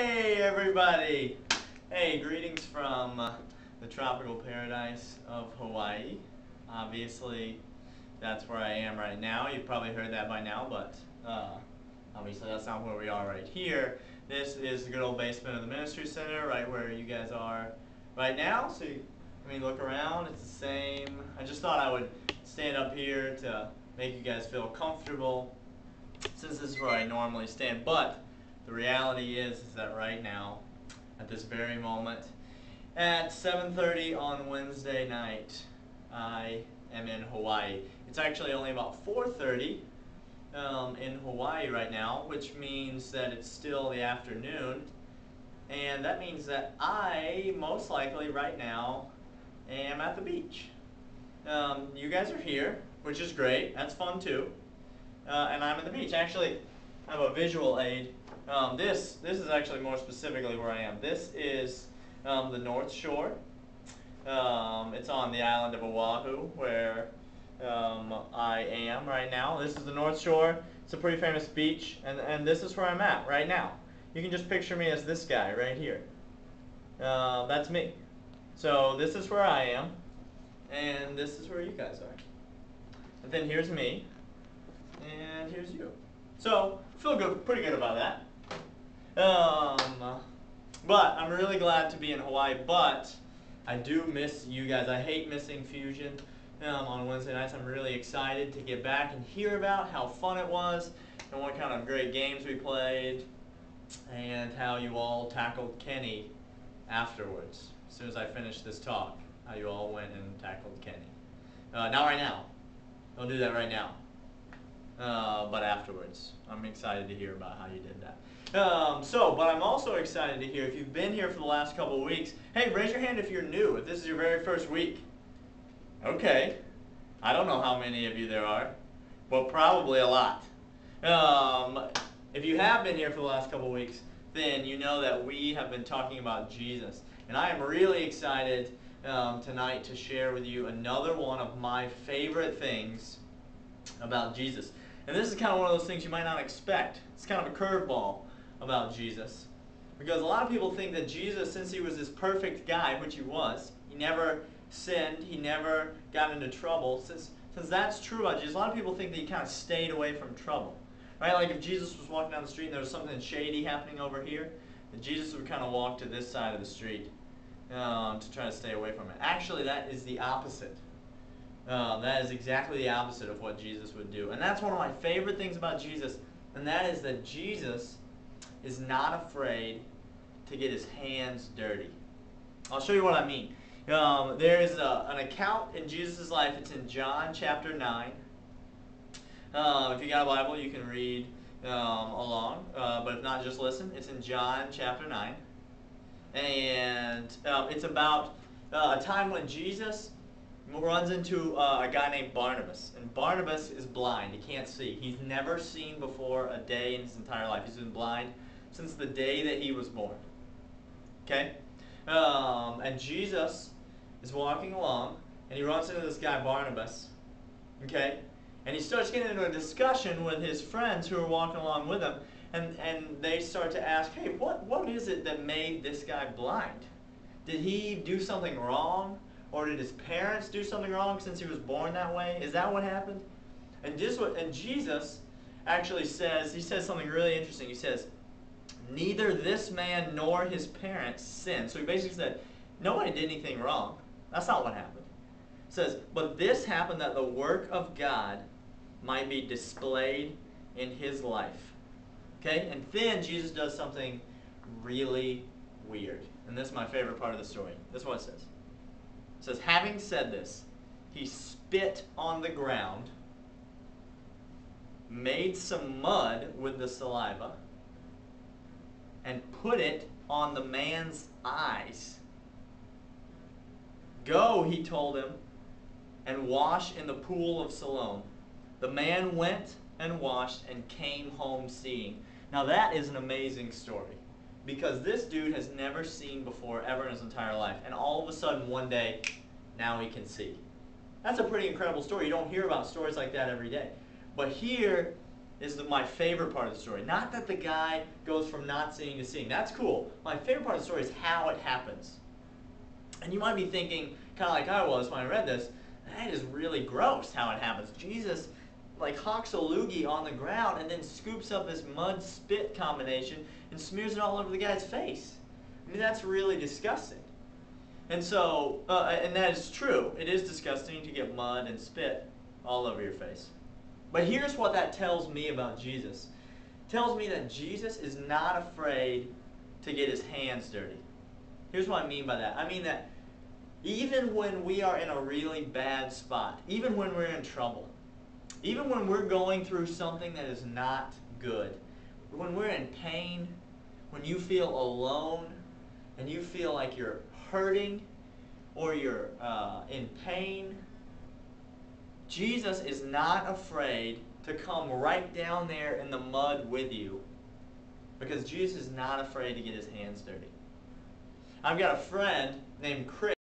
Hey everybody! Hey, greetings from the tropical paradise of Hawaii. Obviously, that's where I am right now. You've probably heard that by now, but obviously that's not where we are right here. This is the good old basement of the Ministry Center, right where you guys are right now. So, look around, it's the same. I just thought I would stand up here to make you guys feel comfortable, since this is where I normally stand. But the reality is that right now, at this very moment, at 7:30 on Wednesday night, I am in Hawaii. It's actually only about 4:30 in Hawaii right now, which means that it's still the afternoon. And that means that I, most likely right now, am at the beach. You guys are here, which is great. That's fun too. And I'm at the beach. Actually, I have a visual aid. This is actually more specifically where I am. This is the North Shore. It's on the island of Oahu, where I am right now. This is the North Shore. It's a pretty famous beach, and this is where I'm at right now. You can just picture me as this guy right here. That's me. So this is where I am, and this is where you guys are. And then here's me, and here's you. So feel good, pretty good about that. But I'm really glad to be in Hawaii, but I do miss you guys. I hate missing Fusion on Wednesday nights. I'm really excited to get back and hear about how fun it was and what kind of great games we played and how you all tackled Kenny afterwards. As soon as I finished this talk, how you all went and tackled Kenny. Not right now. Don't do that right now. But afterwards. I'm excited to hear about how you did that. But I'm also excited to hear, if you've been here for the last couple of weeks, hey, raise your hand if you're new, if this is your very first week. Okay. I don't know how many of you there are, but probably a lot. If you have been here for the last couple of weeks, then you know that we have been talking about Jesus. And I am really excited tonight to share with you another one of my favorite things about Jesus. And this is kind of one of those things you might not expect. It's kind of a curveball about Jesus. Because a lot of people think that Jesus, since he was this perfect guy, which he was, he never sinned, he never got into trouble. Since that's true about Jesus, a lot of people think that he kind of stayed away from trouble. Right? Like if Jesus was walking down the street and there was something shady happening over here, then Jesus would kind of walk to this side of the street to try to stay away from it. Actually, that is the opposite. That is exactly the opposite of what Jesus would do. And that's one of my favorite things about Jesus, and that is that Jesus is not afraid to get his hands dirty. I'll show you what I mean. There is an account in Jesus' life. It's in John chapter 9. If you got a Bible, you can read along. But if not, just listen. It's in John chapter 9. And it's about a time when Jesus runs into a guy named Barnabas. And Barnabas is blind. He can't see. He's never seen before a day in his entire life. He's been blind since the day that he was born. Okay? And Jesus is walking along, and he runs into this guy Barnabas. Okay? And he starts getting into a discussion with his friends who are walking along with him. And they start to ask, hey, what is it that made this guy blind? Did he do something wrong? Or did his parents do something wrong since he was born that way? Is that what happened? And Jesus actually says, he says something really interesting. He says, neither this man nor his parents sinned. So he basically said, nobody did anything wrong. That's not what happened. It says, but this happened that the work of God might be displayed in his life. Okay? And then Jesus does something really weird. And this is my favorite part of the story. This is what it says. It says, having said this, he spit on the ground, made some mud with the saliva, and put it on the man's eyes. Go, he told him, and wash in the pool of Siloam. The man went and washed and came home seeing. Now that is an amazing story. Because this dude has never seen before ever in his entire life. And all of a sudden, one day, now he can see. That's a pretty incredible story. You don't hear about stories like that every day. But here, is my favorite part of the story. Not that the guy goes from not seeing to seeing. That's cool. My favorite part of the story is how it happens. And you might be thinking, kind of like I was when I read this, that is really gross how it happens. Jesus like hawks a loogie on the ground and then scoops up this mud spit combination and smears it all over the guy's face. I mean, that's really disgusting. And so, and that is true. It is disgusting to get mud and spit all over your face. But here's what that tells me about Jesus. It tells me that Jesus is not afraid to get his hands dirty. Here's what I mean by that. I mean that even when we are in a really bad spot, even when we're in trouble, even when we're going through something that is not good, when we're in pain, when you feel alone, and you feel like you're hurting, or you're in pain, Jesus is not afraid to come right down there in the mud with you, because Jesus is not afraid to get his hands dirty. I've got a friend named Chris.